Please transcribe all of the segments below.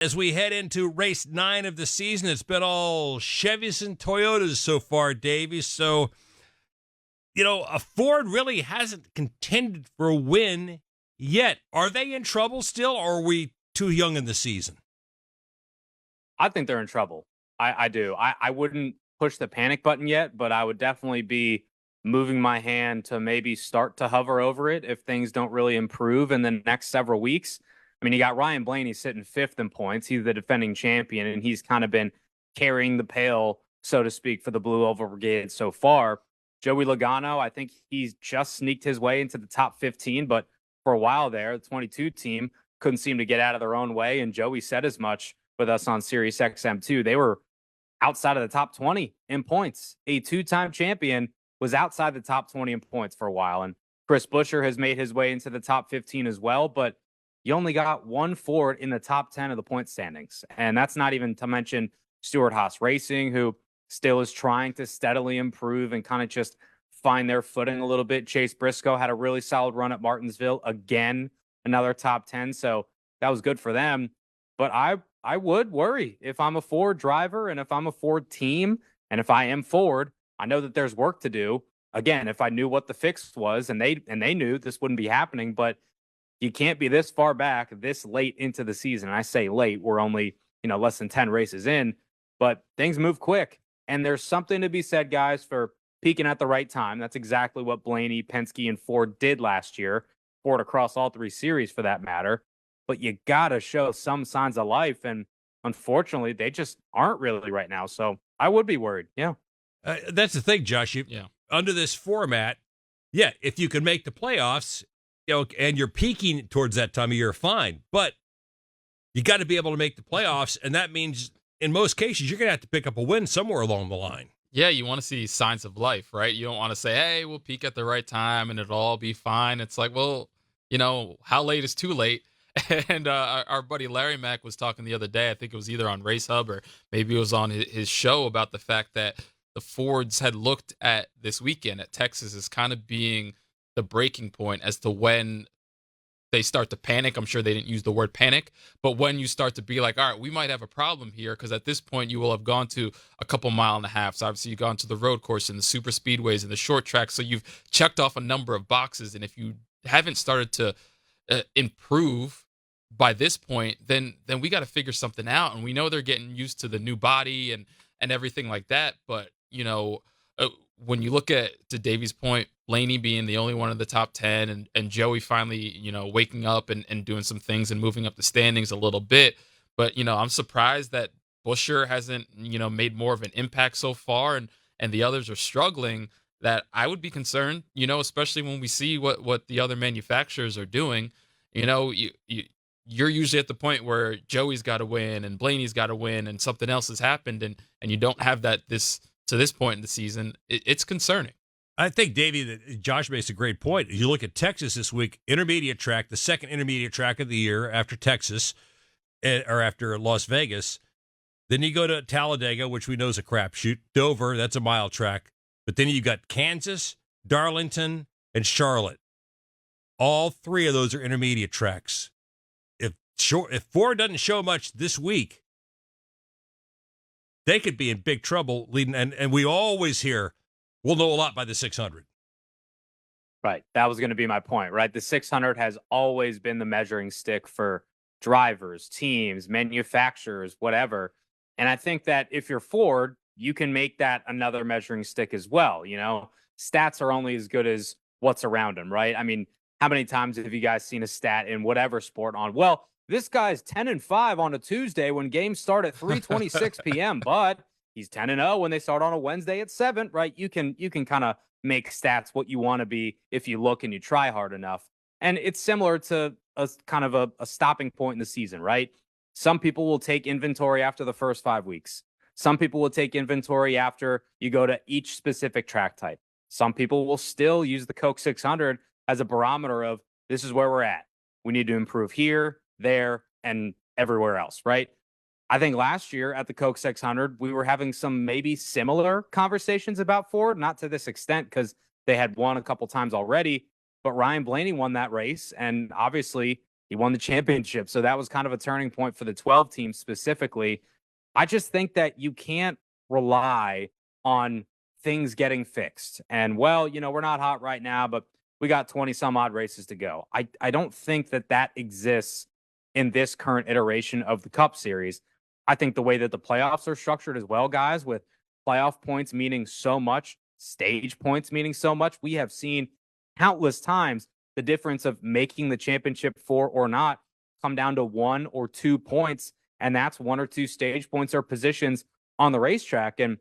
as we head into race 9 of the season. It's been all Chevys and Toyotas so far, Davey. So, a Ford really hasn't contended for a win yet. Are they in trouble still, or are we too young in the season? I think they're in trouble. I do. I wouldn't push the panic button yet, but I would definitely be moving my hand to maybe start to hover over it if things don't really improve in the next several weeks. I mean, you got Ryan Blaney sitting 5th in points. He's the defending champion, and he's kind of been carrying the pail, so to speak, for the Blue Oval Brigade so far. Joey Logano, I think he's just sneaked his way into the top 15, but for a while there, the 22 team couldn't seem to get out of their own way, and Joey said as much with us on SiriusXM too. They were outside of the top 20 in points. A 2-time champion was outside the top 20 in points for a while. And Chris Buescher has made his way into the top 15 as well, but you only got one Ford in the top 10 of the point standings. And that's not even to mention Stewart-Haas Racing, who still is trying to steadily improve and kind of just find their footing a little bit. Chase Briscoe had a really solid run at Martinsville. Again, another top 10. So that was good for them. But I would worry if I'm a Ford driver and if I'm a Ford team. And if I am Ford, I know that there's work to do. Again, if I knew what the fix was and they knew this wouldn't be happening, but you can't be this far back this late into the season. And I say late, we're only, less than 10 races in, but things move quick. And there's something to be said, guys, for peaking at the right time. That's exactly what Blaney, Penske, and Ford did last year. Ford across all 3 series for that matter. But you got to show some signs of life. And unfortunately, they just aren't really right now. So I would be worried. Yeah. That's the thing, Josh. Under this format, if you can make the playoffs, and you're peaking towards that time of year, fine. But you got to be able to make the playoffs, and that means in most cases you're going to have to pick up a win somewhere along the line. Yeah, you want to see signs of life, right? You don't want to say, hey, we'll peak at the right time and it'll all be fine. It's like, well, how late is too late? And our buddy Larry Mack was talking the other day. I think it was either on Race Hub or maybe it was on his show about the fact that the Fords had looked at this weekend at Texas as kind of being the breaking point as to when they start to panic. I'm sure they didn't use the word panic, but when you start to be like, all right, we might have a problem here, because at this point you will have gone to a couple mile and a half. So obviously you've gone to the road course and the super speedways and the short tracks. So you've checked off a number of boxes. And if you haven't started to improve by this point, then we got to figure something out. And we know they're getting used to the new body and everything like that. But, when you look at, to Davey's point, Blaney being the only one in the top 10 and Joey finally, waking up and doing some things and moving up the standings a little bit. But, I'm surprised that Buescher hasn't, made more of an impact so far and the others are struggling, that I would be concerned, especially when we see what the other manufacturers are doing. You're usually at the point where Joey's got to win and Blaney's got to win and something else has happened and you don't have that to this point in the season. It's concerning. I think, Davey, that Josh makes a great point. You look at Texas this week, intermediate track, the second intermediate track of the year after Texas or after Las Vegas. Then you go to Talladega, which we know is a crapshoot. Dover, that's a mile track. But then you got Kansas, Darlington, and Charlotte. All 3 of those are intermediate tracks. If Ford doesn't show much this week, they could be in big trouble leading. And we always hear, we'll know a lot by the 600. Right. That was going to be my point, right? The 600 has always been the measuring stick for drivers, teams, manufacturers, whatever. And I think that if you're Ford, you can make that another measuring stick as well. Stats are only as good as what's around them, right? I mean, how many times have you guys seen a stat in whatever sport on, well, this guy's 10-5 on a Tuesday when games start at 3:26 p.m., but he's 10-0 when they start on a Wednesday at 7, right? You can kind of make stats what you want to be if you look and you try hard enough. And it's similar to a kind of a stopping point in the season, right? Some people will take inventory after the first 5 weeks. Some people will take inventory after you go to each specific track type. Some people will still use the Coke 600 as a barometer of, this is where we're at. We need to improve here, there, and everywhere else, right? I think last year at the Coke 600, we were having some maybe similar conversations about Ford, not to this extent because they had won a couple times already, but Ryan Blaney won that race. And obviously He won the championship. So that was kind of a turning point for the 12 team specifically. I just think that you can't rely on things getting fixed. And, well, we're not hot right now, but we got 20 some odd races to go. I don't think that exists in this current iteration of the Cup Series. I think the way that the playoffs are structured as well, guys, with playoff points meaning so much, stage points meaning so much, we have seen countless times the difference of making the championship 4 or not come down to 1 or 2 points. And that's 1 or 2 stage points or positions on the racetrack. And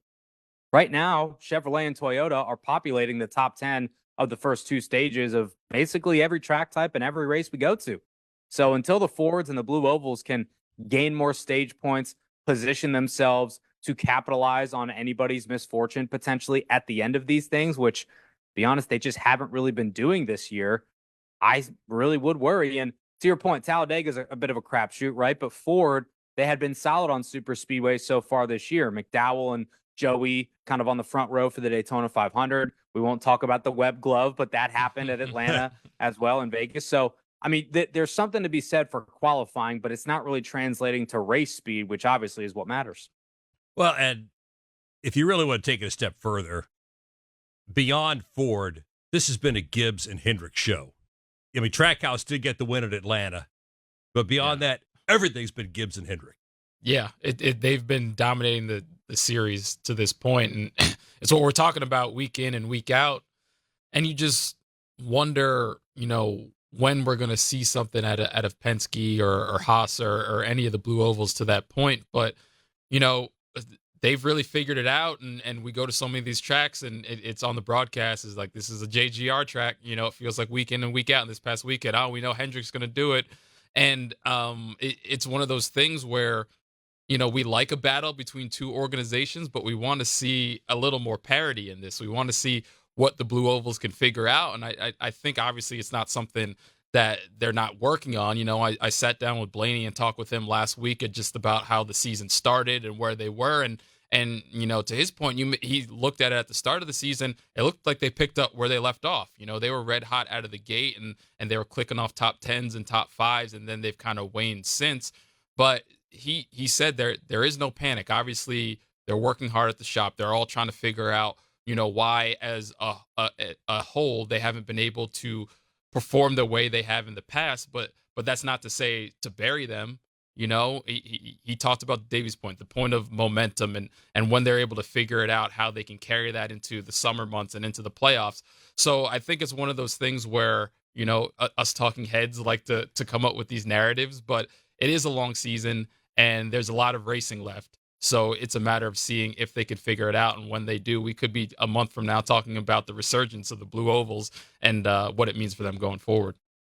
right now, Chevrolet and Toyota are populating the top 10 of the first 2 stages of basically every track type and every race we go to. So until the Fords and the Blue Ovals can gain more stage points, position themselves to capitalize on anybody's misfortune potentially at the end of these things, which, to be honest, they just haven't really been doing this year, I really would worry. And to your point, Talladega is a bit of a crapshoot, right? But Ford, they had been solid on super speedways so far this year. McDowell and Joey kind of on the front row for the Daytona 500. We won't talk about the Webb glove, but that happened at Atlanta as well in Vegas. So, I mean, there's something to be said for qualifying, but it's not really translating to race speed, which obviously is what matters. Well, and if you really want to take it a step further, beyond Ford, this has been a Gibbs and Hendrick show. I mean, Trackhouse did get the win at Atlanta, but beyond that, everything's been Gibbs and Hendrick. Yeah, they've been dominating the series to this point, and it's what we're talking about week in and week out. And you just wonder, when we're going to see something out of Penske or Haas or any of the Blue Ovals to that point. But, they've really figured it out, and we go to so many of these tracks, and it's on the broadcast. It's like, this is a JGR track. It feels like week in and week out. And this past weekend, we know Hendrick's going to do it. And it's one of those things where, we like a battle between 2 organizations, but we want to see a little more parity in this. We want to see what the Blue Ovals can figure out. And I think obviously it's not something that they're not working on. I sat down with Blaney and talked with him last week just about how the season started and where they were. And to his point, he looked at it at the start of the season. It looked like they picked up where they left off. They were red hot out of the gate, and they were clicking off top 10s and top 5s, and then they've kind of waned since. But he said there is no panic. Obviously, they're working hard at the shop. They're all trying to figure out, why as a whole they haven't been able to perform the way they have in the past. But that's not to say to bury them. He talked about Davey's point, the point of momentum, and when they're able to figure it out, how they can carry that into the summer months and into the playoffs. So I think it's one of those things where, us talking heads like to come up with these narratives, but it is a long season and there's a lot of racing left. So it's a matter of seeing if they could figure it out. And when they do, we could be a month from now talking about the resurgence of the Blue Ovals and what it means for them going forward.